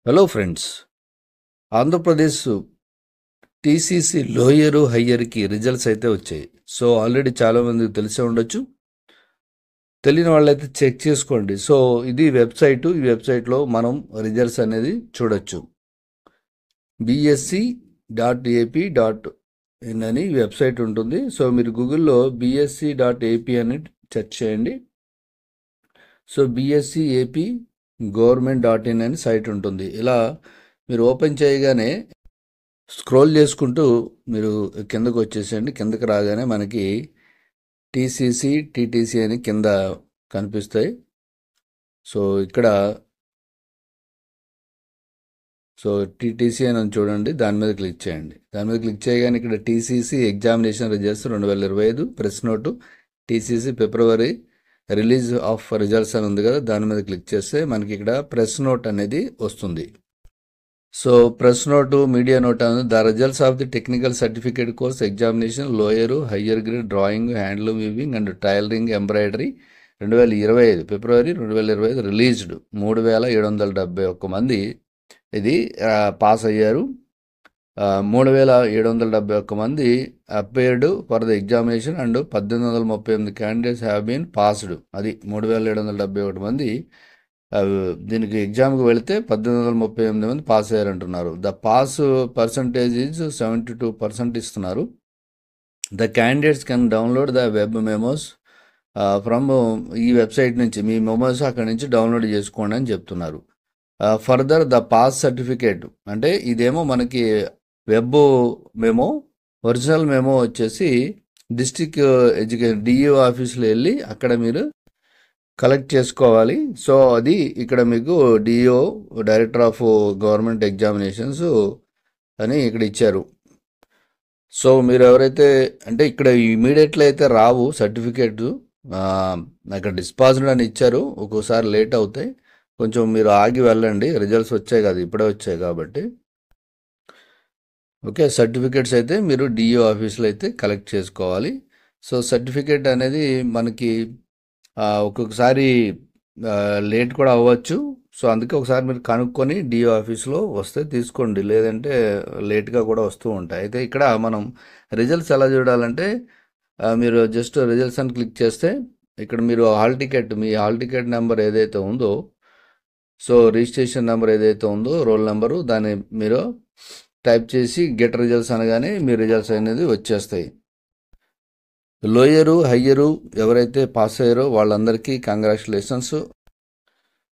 Hello friends, Andhra Pradesh TCC lower హయ్యర్కి results అయితే వచ్చాయి. సో ఆల్రెడీ చాలామందికి తెలిసే ఉండొచ్చు. తెలియని వాళ్ళైతే చెక్ చేసుకోండి. సో ఇది వెబ్సైటు. ఈ వెబ్సైట్లో మనం రిజల్ట్స్ అనేది చూడొచ్చు. bsc.ap.in అని వెబ్సైట్ ఉంటుంది. సో మీరు గూగుల్లో bsc.ap అని సెర్చ్ చేయండి. సో bsc.ap government.in అని సైట్ ఉంటుంది. ఇలా మీరు ఓపెన్ చేయగానే స్క్రోల్ చేసుకుంటూ మీరు కిందకు వచ్చేసేయండి. కిందకి రాగానే మనకి టీసీసీ, టీటీసీ అని కింద కనిపిస్తాయి. సో ఇక్కడ టీటీసీ అని చూడండి, దాని మీద క్లిక్ చేయండి. దాని మీద క్లిక్ చేయగానే ఇక్కడ TCC examination results 2025 press note TCC February release of results అని ఉంది కదా, దాని మీద క్లిక్ చేస్తే మనకి ఇక్కడ ప్రెస్ నోట్ అనేది వస్తుంది. So press note, media note అనేది the results of the technical certificate course examination lower higher grade drawing, handloom weaving and tailoring embroidery 2025 February 2025 released 3771 మంది ఇది పాస్ అయ్యారు. 3771 మంది appeared for the examination and 1838 candidates have been passed. అది 3771 మంది దీనికి ఎగ్జామ్కి వెళితే 1838 మంది పాస్ అయ్యారంటున్నారు. ద పాస్ పర్సంటేజ్ ఈజ్ 72% ఇస్తున్నారు. The candidates can download the web memos from ఈ వెబ్సైట్ నుంచి మీ మెమోస్ అక్కడి నుంచి డౌన్లోడ్ చేసుకోండి అని చెప్తున్నారు. ఫర్దర్ ద పాస్ సర్టిఫికేట్ అంటే ఇదేమో మనకి వెబ్ మెమో, ఒరిజినల్ మెమో వచ్చేసి డిస్ట్రిక్ట్ ఎడ్యుకేషన్ డిఈఓ ఆఫీస్లో వెళ్ళి అక్కడ మీరు కలెక్ట్ చేసుకోవాలి. సో అది ఇక్కడ మీకు DO director of government examinations అని ఇక్కడ ఇచ్చారు. సో మీరు ఎవరైతే అంటే ఇక్కడ ఇమీడియట్లీ అయితే రావు సర్టిఫికేట్, అక్కడ డిస్పాజ్డ్ అని ఇచ్చారు. ఒక్కోసారి లేట్ అవుతాయి, కొంచెం మీరు ఆగి వెళ్ళండి. రిజల్ట్స్ వచ్చాయి కదా, ఇప్పుడే వచ్చాయి కాబట్టి. ఓకే, సర్టిఫికేట్స్ అయితే మీరు డిఓ ఆఫీస్లో అయితే కలెక్ట్ చేసుకోవాలి. సో సర్టిఫికేట్ అనేది మనకి ఒక్కొక్కసారి లేట్ కూడా అవ్వచ్చు. సో అందుకే ఒకసారి మీరు కనుక్కొని డిఓ ఆఫీస్లో వస్తే తీసుకోండి, లేదంటే లేట్గా కూడా వస్తూ ఉంటాయి. అయితే ఇక్కడ మనం రిజల్ట్స్ ఎలా చూడాలంటే మీరు జస్ట్ రిజల్ట్స్ అని క్లిక్ చేస్తే ఇక్కడ మీరు హాల్ టికెట్, మీ హాల్ టికెట్ నెంబర్ ఏదైతే ఉందో, సో రిజిస్ట్రేషన్ నెంబర్ ఏదైతే ఉందో, రోల్ నెంబరు, దాన్ని మీరు టైప్ చేసి గెట్ రిజల్ట్స్ అనగానే మీ రిజల్ట్స్ అనేది వచ్చేస్తాయి. లోయరు హయ్యరు ఎవరైతే పాస్ అయ్యారో వాళ్ళందరికీ కంగ్రాచులేషన్స్.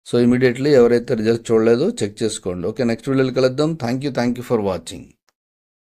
సో ఇమీడియట్లీ ఎవరైతే రిజల్ట్ చూడలేదో చెక్ చేసుకోండి. ఓకే, నెక్స్ట్ వీడియోకి కలుద్దాం. Thank you for watching.